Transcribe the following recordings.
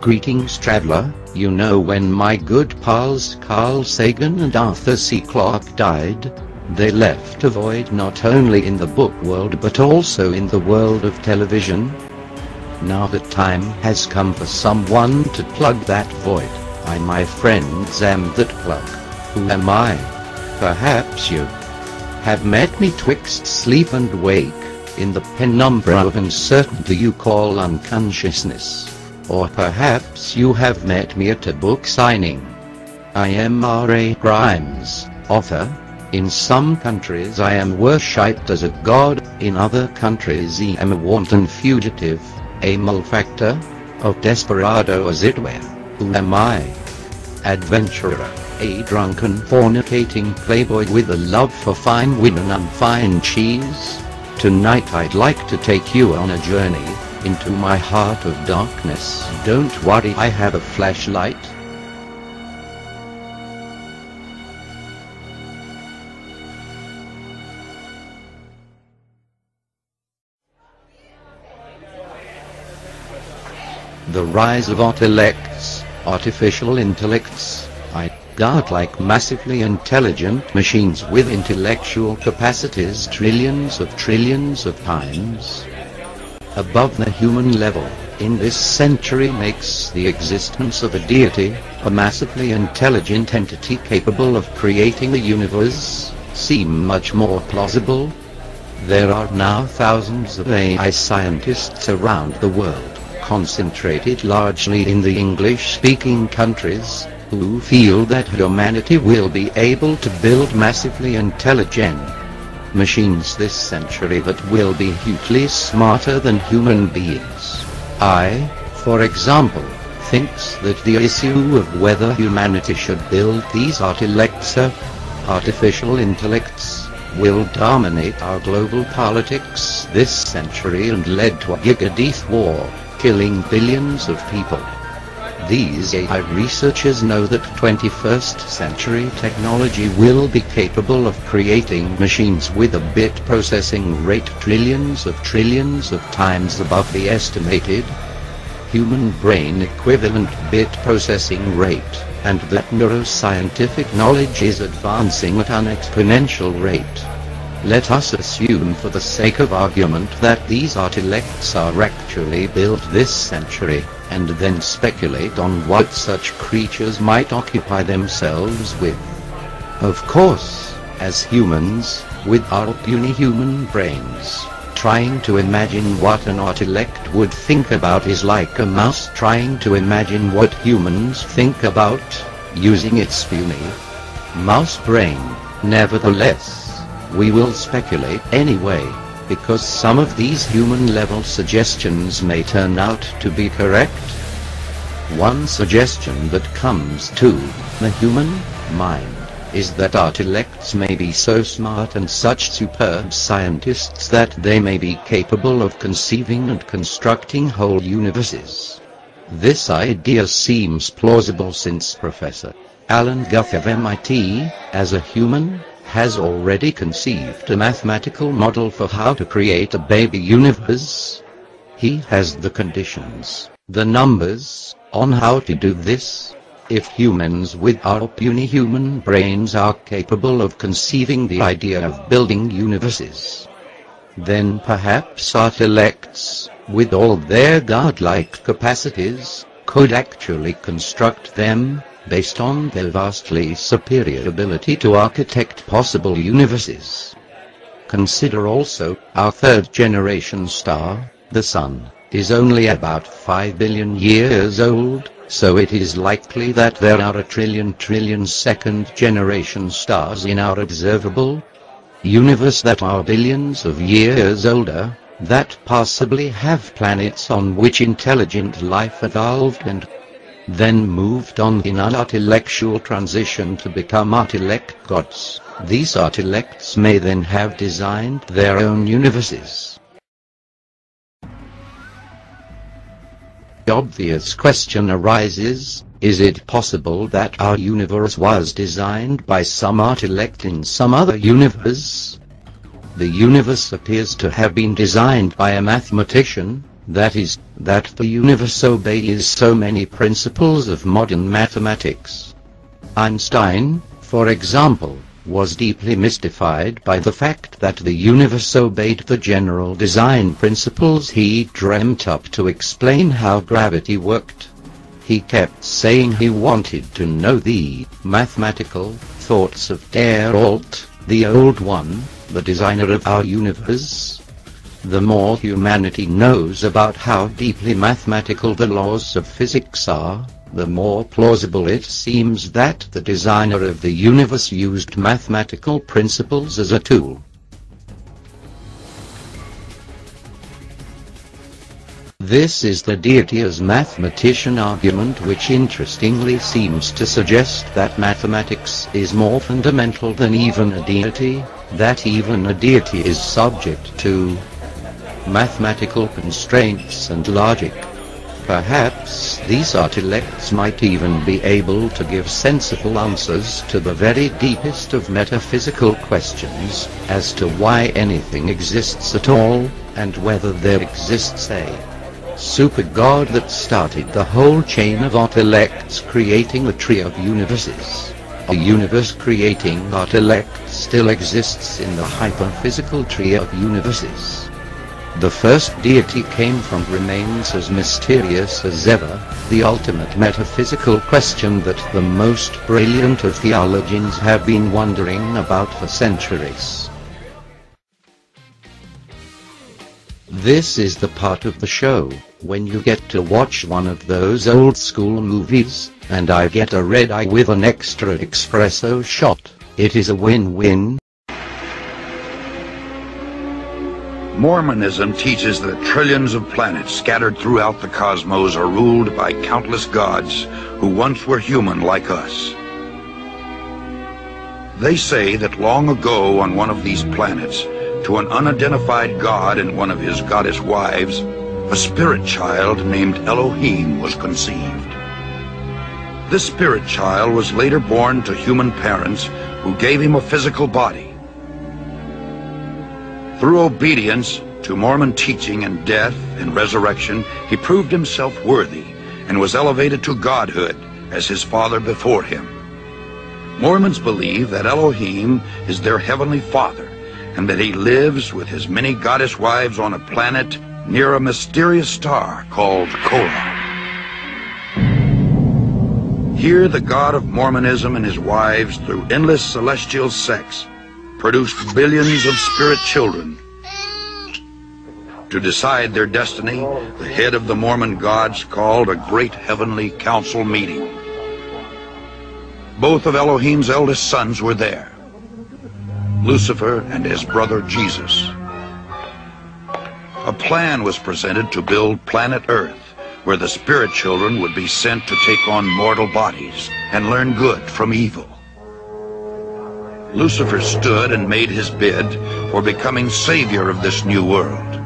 Greetings traveler, you know when my good pals Carl Sagan and Arthur C. Clarke died, they left a void not only in the book world but also in the world of television. Now the time has come for someone to plug that void. I, my friends, am that plug. Who am I? Perhaps you have met me twixt sleep and wake, in the penumbra of uncertainty you call unconsciousness. Or perhaps you have met me at a book signing. I am R.A. Grimes, author. In some countries I am worshipped as a god, in other countries I am a wanton fugitive, a malefactor, of desperado as it were. Who am I? Adventurer, a drunken fornicating playboy with a love for fine wine and unfine cheese? Tonight I'd like to take you on a journey into my heart of darkness. Don't worry, I have a flashlight. The rise of artificial intellects, godlike massively intelligent machines with intellectual capacities trillions of times above the human level, in this century makes the existence of a deity, a massively intelligent entity capable of creating a universe, seem much more plausible. There are now thousands of AI scientists around the world, concentrated largely in the English-speaking countries, who feel that humanity will be able to build massively intelligent machines this century that will be hugely smarter than human beings. I, for example, thinks that the issue of whether humanity should build these artificial intellects will dominate our global politics this century and lead to a giga-death war, killing billions of people. These AI researchers know that 21st century technology will be capable of creating machines with a bit processing rate trillions of times above the estimated human brain equivalent bit processing rate, and that neuroscientific knowledge is advancing at an exponential rate. Let us assume for the sake of argument that these artilects are actually built this century, and then speculate on what such creatures might occupy themselves with. Of course, as humans, with our puny human brains, trying to imagine what an artilect would think about is like a mouse trying to imagine what humans think about, using its puny mouse brain. Nevertheless, we will speculate anyway, because some of these human-level suggestions may turn out to be correct. One suggestion that comes to the human mind is that artilects may be so smart and such superb scientists that they may be capable of conceiving and constructing whole universes. This idea seems plausible since Professor Alan Guth of MIT, as a human, has already conceived a mathematical model for how to create a baby universe. He has the conditions, the numbers, on how to do this. If humans with our puny human brains are capable of conceiving the idea of building universes, then perhaps artilects, with all their godlike capacities, could actually construct them, based on their vastly superior ability to architect possible universes. Consider also, our third-generation star, the Sun, is only about 5 billion years old, so it is likely that there are a trillion second-generation stars in our observable universe that are billions of years older, that possibly have planets on which intelligent life evolved and then moved on in an artilectual transition to become artilect gods. These artilects may then have designed their own universes. The obvious question arises, is it possible that our universe was designed by some artilect in some other universe? The universe appears to have been designed by a mathematician, That is, that the universe obeys so many principles of modern mathematics. Einstein, for example, was deeply mystified by the fact that the universe obeyed the general design principles he dreamt up to explain how gravity worked. He kept saying he wanted to know the mathematical thoughts of Der Alt, the Old One, the designer of our universe. The more humanity knows about how deeply mathematical the laws of physics are, the more plausible it seems that the designer of the universe used mathematical principles as a tool. This is the deity as mathematician argument, which interestingly seems to suggest that mathematics is more fundamental than even a deity, that even a deity is subject to mathematical constraints and logic. Perhaps these intellects might even be able to give sensible answers to the very deepest of metaphysical questions, as to why anything exists at all, and whether there exists a super god that started the whole chain of intellects creating the tree of universes. A universe creating intellect still exists in the hyperphysical tree of universes. The first deity came from remains as mysterious as ever, the ultimate metaphysical question that the most brilliant of theologians have been wondering about for centuries. This is the part of the show when you get to watch one of those old school movies, and I get a red eye with an extra espresso shot. It is a win-win. Mormonism teaches that trillions of planets scattered throughout the cosmos are ruled by countless gods who once were human like us. They say that long ago on one of these planets, to an unidentified god and one of his goddess wives, a spirit child named Elohim was conceived. This spirit child was later born to human parents who gave him a physical body. Through obedience to Mormon teaching and death and resurrection, he proved himself worthy and was elevated to godhood as his father before him. Mormons believe that Elohim is their heavenly father and that he lives with his many goddess wives on a planet near a mysterious star called Kora. Here the God of Mormonism and his wives, through endless celestial sex, produced billions of spirit children. To decide their destiny, the head of the Mormon gods called a great heavenly council meeting. Both of Elohim's eldest sons were there, Lucifer and his brother Jesus. A plan was presented to build planet Earth, where the spirit children would be sent to take on mortal bodies and learn good from evil. Lucifer stood and made his bid for becoming savior of this new world.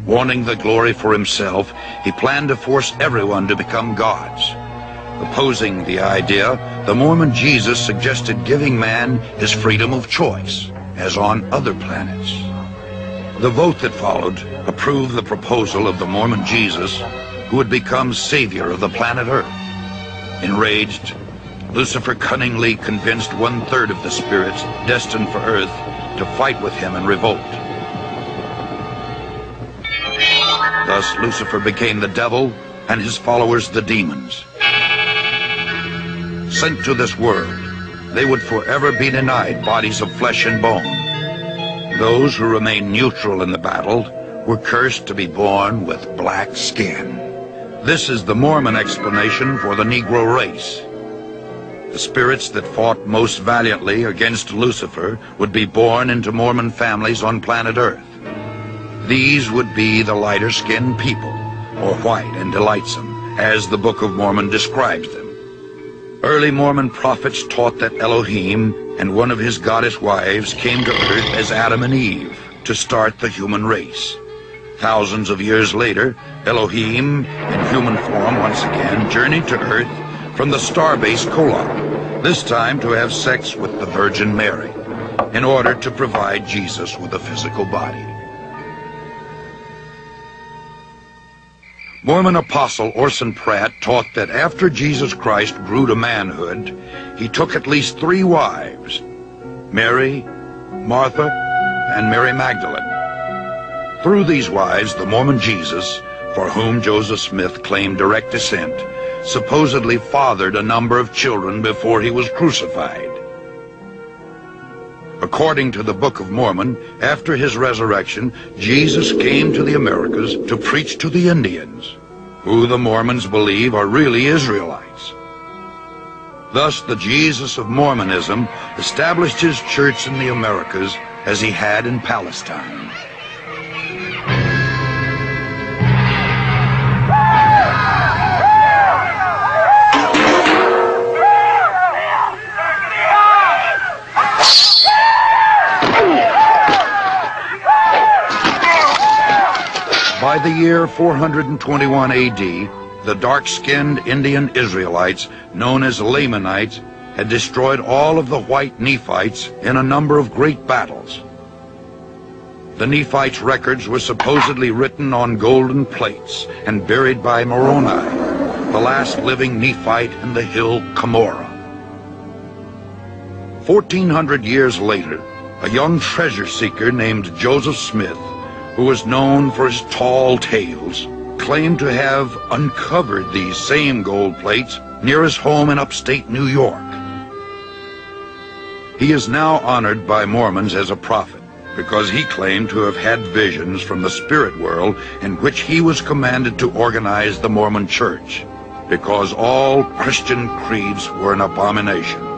Wanting the glory for himself, he planned to force everyone to become gods. Opposing the idea, the Mormon Jesus suggested giving man his freedom of choice, as on other planets. The vote that followed approved the proposal of the Mormon Jesus, who would become savior of the planet Earth. Enraged, Lucifer cunningly convinced 1/3 of the spirits destined for Earth to fight with him in revolt. Thus Lucifer became the devil and his followers the demons. Sent to this world, they would forever be denied bodies of flesh and bone. Those who remained neutral in the battle were cursed to be born with black skin. This is the Mormon explanation for the Negro race. The spirits that fought most valiantly against Lucifer would be born into Mormon families on planet Earth. These would be the lighter-skinned people, or white and delightsome, as the Book of Mormon describes them. Early Mormon prophets taught that Elohim and one of his goddess wives came to Earth as Adam and Eve to start the human race. Thousands of years later, Elohim, in human form once again, journeyed to Earth from the starbase Kora, this time to have sex with the Virgin Mary, in order to provide Jesus with a physical body. Mormon apostle Orson Pratt taught that after Jesus Christ grew to manhood, he took at least 3 wives, Mary, Martha, and Mary Magdalene. Through these wives, the Mormon Jesus, for whom Joseph Smith claimed direct descent, supposedly fathered a number of children before he was crucified. According to the Book of Mormon, after his resurrection, Jesus came to the Americas to preach to the Indians, who the Mormons believe are really Israelites. Thus, the Jesus of Mormonism established his church in the Americas as he had in Palestine. By the year 421 AD, the dark-skinned Indian Israelites, known as Lamanites, had destroyed all of the white Nephites in a number of great battles. The Nephites' records were supposedly written on golden plates and buried by Moroni, the last living Nephite in the hill Cumorah. 1,400 years later, a young treasure seeker named Joseph Smith, who was known for his tall tales, claimed to have uncovered these same gold plates near his home in upstate New York. He is now honored by Mormons as a prophet because he claimed to have had visions from the spirit world in which he was commanded to organize the Mormon Church, because all Christian creeds were an abomination.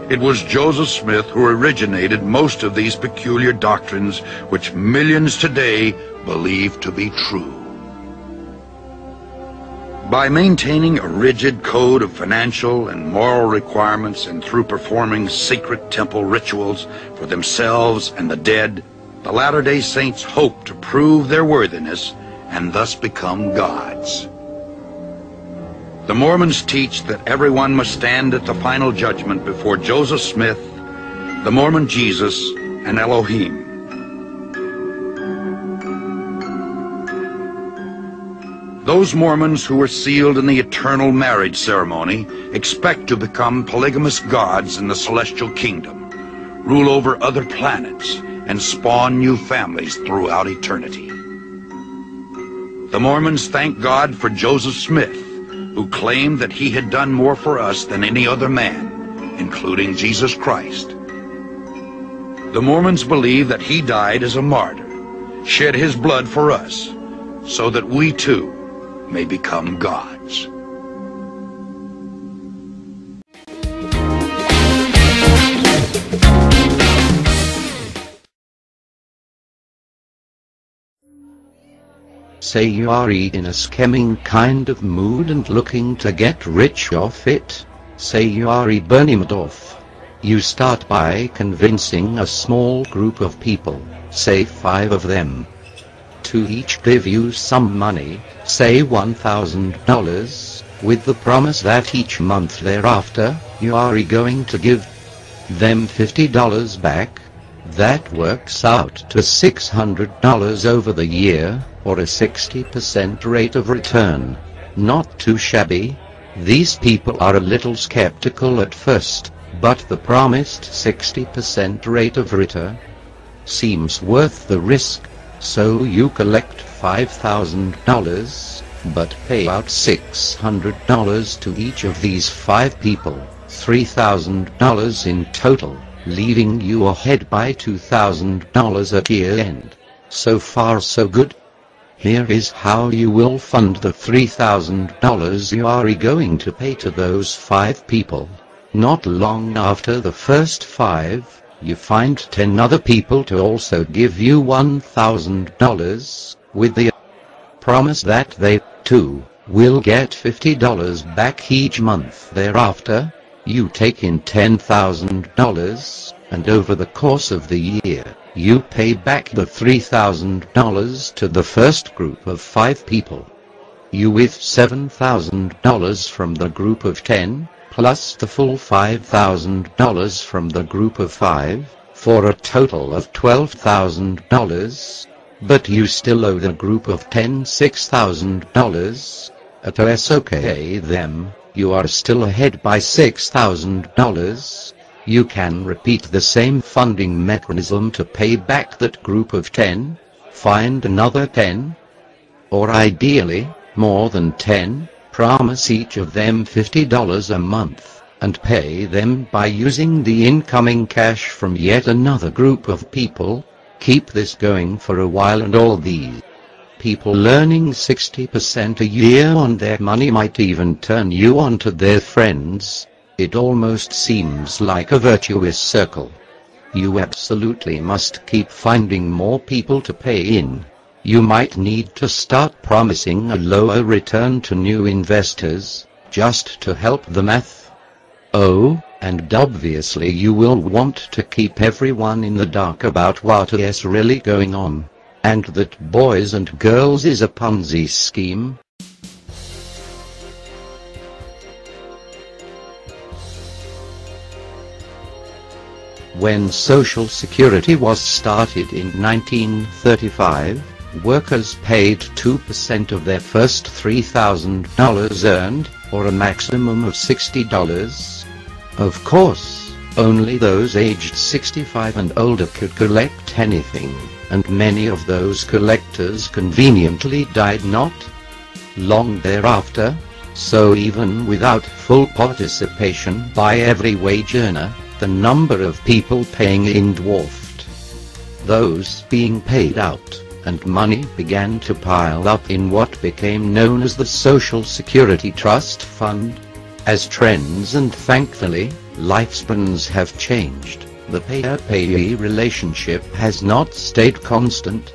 It was Joseph Smith who originated most of these peculiar doctrines which millions today believe to be true. By maintaining a rigid code of financial and moral requirements and through performing secret temple rituals for themselves and the dead, the Latter-day Saints hope to prove their worthiness and thus become gods. The Mormons teach that everyone must stand at the final judgment before Joseph Smith, the Mormon Jesus, and Elohim. Those Mormons who were sealed in the eternal marriage ceremony expect to become polygamous gods in the celestial kingdom, rule over other planets, and spawn new families throughout eternity. The Mormons thank God for Joseph Smith, who claimed that he had done more for us than any other man, including Jesus Christ. The Mormons believe that he died as a martyr, shed his blood for us, so that we too may become gods. Say you are in a scheming kind of mood and looking to get rich off it. Say you are burning it off. You start by convincing a small group of people, say 5 of them, to each give you some money, say $1,000, with the promise that each month thereafter, you are going to give them $50 back. That works out to $600 over the year, or a 60% rate of return. Not too shabby. These people are a little skeptical at first, but the promised 60% rate of return seems worth the risk. So you collect $5,000, but pay out $600 to each of these 5 people, $3,000 in total, leaving you ahead by $2,000 at year end. So far so good. Here is how you will fund the $3,000 you are going to pay to those 5 people. Not long after the first 5, you find 10 other people to also give you $1,000, with the promise that they, too, will get $50 back each month thereafter. You take in $10,000, and over the course of the year, you pay back the $3,000 to the first group of 5 people. You with $7,000 from the group of 10, plus the full $5,000 from the group of 5, for a total of $12,000. but you still owe the group of 10 $6,000. Okay them, you are still ahead by $6,000. You can repeat the same funding mechanism to pay back that group of 10, find another 10, or ideally, more than 10, promise each of them $50 a month, and pay them by using the incoming cash from yet another group of people. Keep this going for a while, and all these people earning 60% a year on their money might even turn you on to their friends. It almost seems like a virtuous circle. You absolutely must keep finding more people to pay in. You might need to start promising a lower return to new investors, just to help the math. Oh, and obviously you will want to keep everyone in the dark about what is really going on, and that boys and girls is a Ponzi scheme. When Social Security was started in 1935, workers paid 2% of their first $3,000 earned, or a maximum of $60. Of course, only those aged 65 and older could collect anything, and many of those collectors conveniently died not long thereafter, so even without full participation by every wage earner, the number of people paying in dwarfed those being paid out, and money began to pile up in what became known as the Social Security Trust Fund. As trends and thankfully, lifespans have changed, the payer-payee relationship has not stayed constant.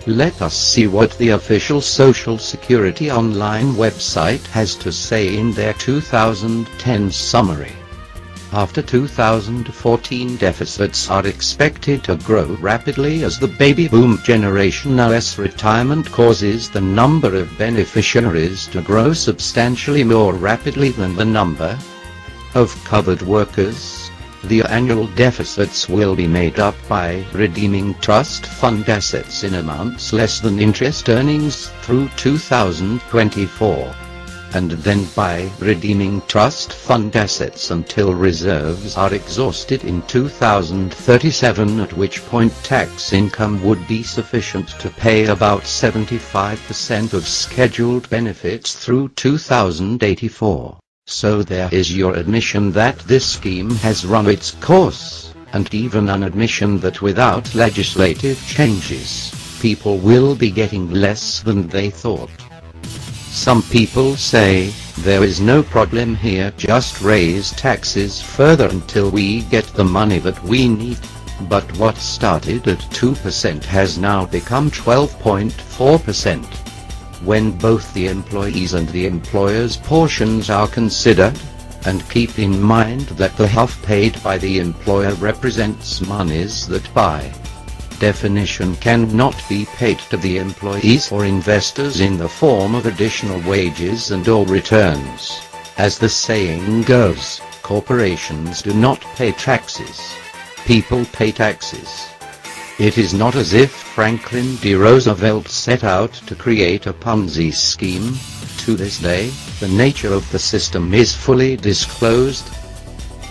Let us see what the official Social Security online website has to say in their 2010 summary. After 2014, deficits are expected to grow rapidly as the baby boom generation's retirement causes the number of beneficiaries to grow substantially more rapidly than the number of covered workers. The annual deficits will be made up by redeeming trust fund assets in amounts less than interest earnings through 2024. And then by redeeming trust fund assets until reserves are exhausted in 2037, at which point tax income would be sufficient to pay about 75% of scheduled benefits through 2084. So there is your admission that this scheme has run its course, and even an admission that without legislative changes, people will be getting less than they thought. Some people say, there is no problem here, just raise taxes further until we get the money that we need. But what started at 2% has now become 12.4%. When both the employees and the employer's portions are considered, and keep in mind that the half paid by the employer represents monies that by definition cannot be paid to the employees or investors in the form of additional wages and or returns. As the saying goes, corporations do not pay taxes. People pay taxes. It is not as if Franklin D. Roosevelt set out to create a Ponzi scheme. To this day, the nature of the system is fully disclosed,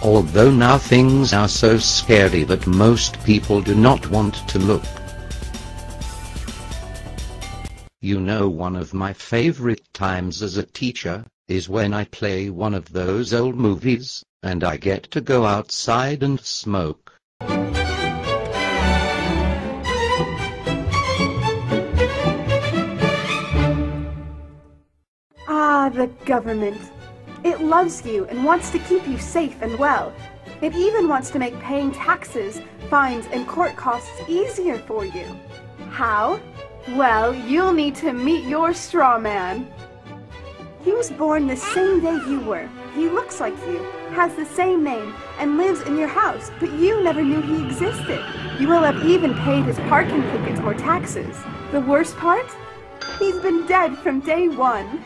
although now things are so scary that most people do not want to look. You know, one of my favorite times as a teacher is when I play one of those old movies, and I get to go outside and smoke. Ah, the government. It loves you and wants to keep you safe and well. It even wants to make paying taxes, fines, and court costs easier for you. How? Well, you'll need to meet your straw man. He was born the same day you were. He looks like you, has the same name, and lives in your house, but you never knew he existed. You will have even paid his parking tickets or taxes. The worst part? He's been dead from day one.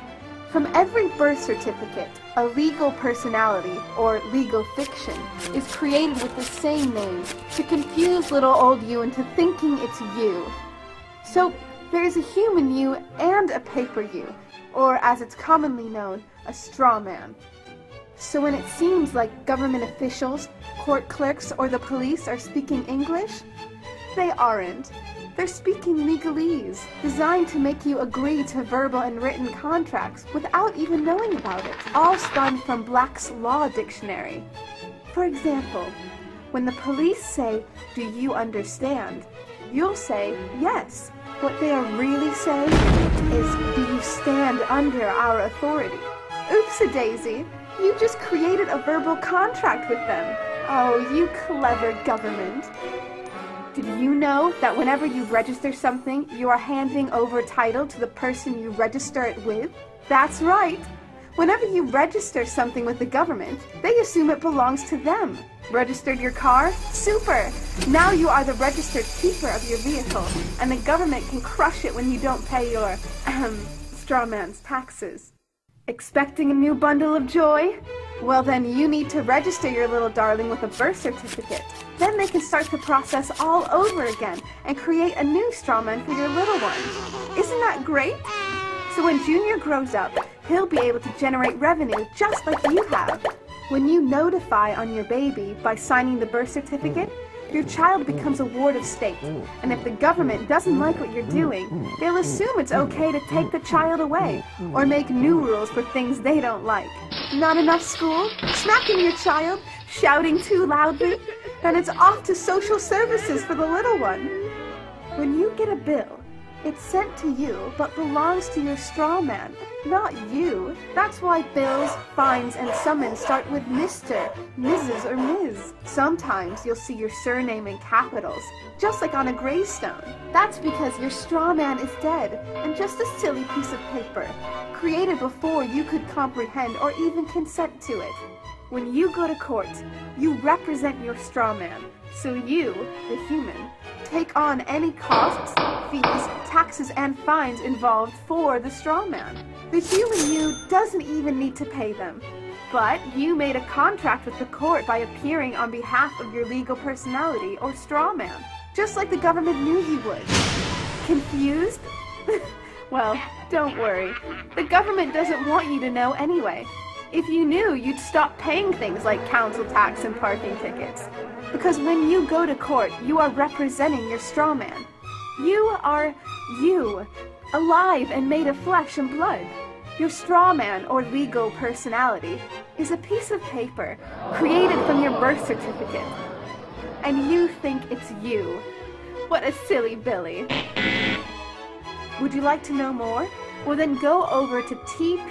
From every birth certificate, A legal personality, or legal fiction, is created with the same name to confuse little old you into thinking it's you. So, there's a human you and a paper you, or as it's commonly known, a straw man. So when it seems like government officials, court clerks, or the police are speaking English, they aren't. They're speaking legalese, designed to make you agree to verbal and written contracts without even knowing about it, all spun from Black's Law Dictionary. For example, when the police say, "Do you understand?" you'll say, "Yes." What they are really saying is, "Do you stand under our authority?" Oops-a-daisy, you just created a verbal contract with them. Oh, you clever government. Did you know that whenever you register something, you are handing over title to the person you register it with? That's right. Whenever you register something with the government, they assume it belongs to them. Registered your car? Super! Now you are the registered keeper of your vehicle, and the government can crush it when you don't pay your, straw man's taxes. Expecting a new bundle of joy? Well then you need to register your little darling with a birth certificate. Then they can start the process all over again and create a new straw man for your little one. Isn't that great? So when Junior grows up, he'll be able to generate revenue just like you have. When you notify on your baby by signing the birth certificate, your child becomes a ward of state, and if the government doesn't like what you're doing, they'll assume it's okay to take the child away, or make new rules for things they don't like. Not enough school? Smacking your child? Shouting too loudly? Then it's off to social services for the little one. When you get a bill, it's sent to you, but belongs to your straw man, not you. That's why bills, fines, and summons start with Mr., Mrs., or Ms. Sometimes you'll see your surname in capitals, just like on a gravestone. That's because your straw man is dead, and just a silly piece of paper, created before you could comprehend or even consent to it. When you go to court, you represent your straw man, so you, the human, take on any costs, fees, taxes, and fines involved for the straw man. The human you doesn't even need to pay them. But you made a contract with the court by appearing on behalf of your legal personality or straw man, just like the government knew you would. Confused? Well, don't worry. The government doesn't want you to know anyway. If you knew, you'd stop paying things like council tax and parking tickets. Because when you go to court, you are representing your straw man. You are you, alive and made of flesh and blood. Your straw man, or legal personality, is a piece of paper created from your birth certificate. And you think it's you. What a silly Billy. Would you like to know more? Well then go over to tpuc.org.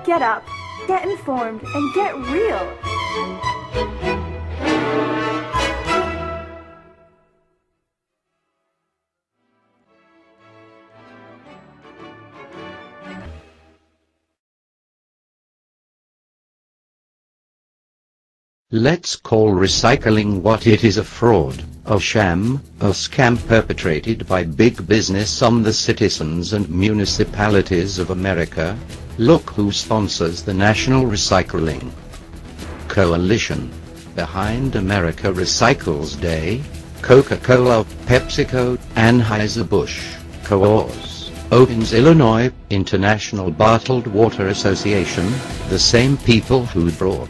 Get up, get informed, and get real. Let's call recycling what it is: a fraud, a sham, a scam perpetrated by big business on the citizens and municipalities of America. Look who sponsors the National Recycling Coalition. Behind America Recycles Day, Coca-Cola, PepsiCo, Anheuser-Busch, Coors, Opens Illinois, International Bottled Water Association, the same people who brought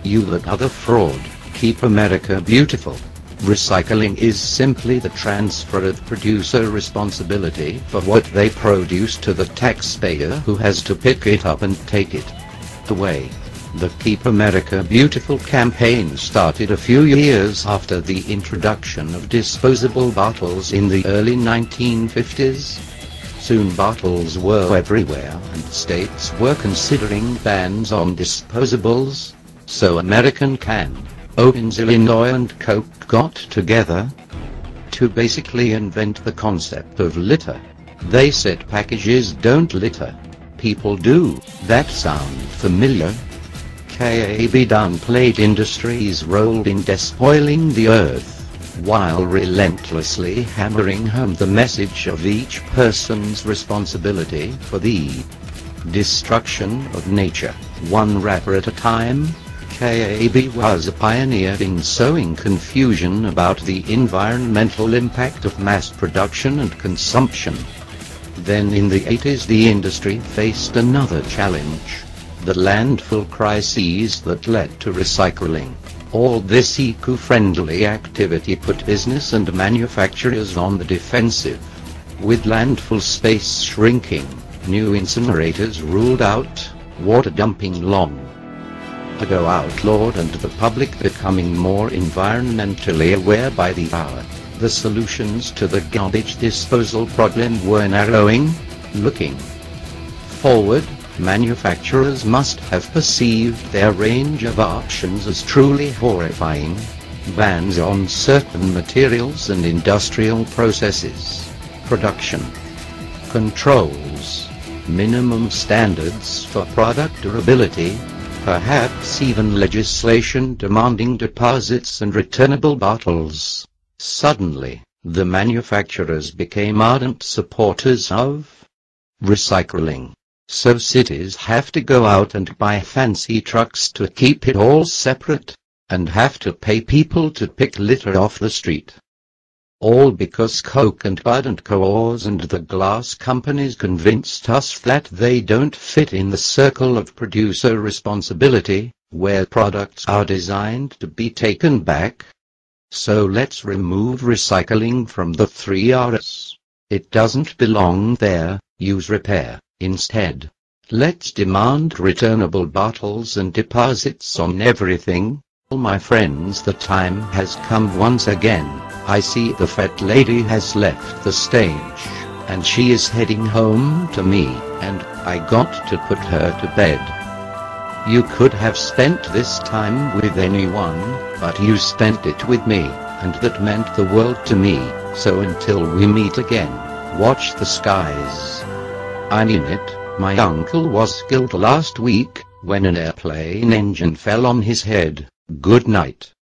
you that other fraud. Keep America beautiful. Recycling is simply the transfer of producer responsibility for what they produce to the taxpayer who has to pick it up and take it away. The Keep America Beautiful campaign started a few years after the introduction of disposable bottles in the early 1950s. Soon bottles were everywhere and states were considering bans on disposables. So American Can, Opens Illinois and Coke got together to basically invent the concept of litter. They said packages don't litter. People do. That sound familiar? KAB downplayed industry's role in despoiling the earth, while relentlessly hammering home the message of each person's responsibility for the Destruction of nature, one wrapper at a time. KAB was a pioneer in sowing confusion about the environmental impact of mass production and consumption. Then in the 80s the industry faced another challenge: the landfill crises that led to recycling. All this eco-friendly activity put business and manufacturers on the defensive. With landfill space shrinking, new incinerators ruled out, water dumping long ago outlawed, and the public becoming more environmentally aware by the hour. The solutions to the garbage disposal problem were narrowing. Looking forward, manufacturers must have perceived their range of options as truly horrifying. Bans on certain materials and industrial processes, production controls, minimum standards for product durability, perhaps even legislation demanding deposits and returnable bottles. Suddenly, the manufacturers became ardent supporters of recycling. So cities have to go out and buy fancy trucks to keep it all separate, and have to pay people to pick litter off the street. All because Coke and Bud and Coors and the glass companies convinced us that they don't fit in the circle of producer responsibility, where products are designed to be taken back. So let's remove recycling from the 3 Rs. It doesn't belong there. Use repair instead. Let's demand returnable bottles and deposits on everything. My friends, the time has come once again. I see the fat lady has left the stage, and she is heading home to me, and I got to put her to bed. You could have spent this time with anyone, but you spent it with me, and that meant the world to me. So until we meet again, watch the skies. I mean it. My uncle was killed last week when an airplane engine fell on his head. Good night.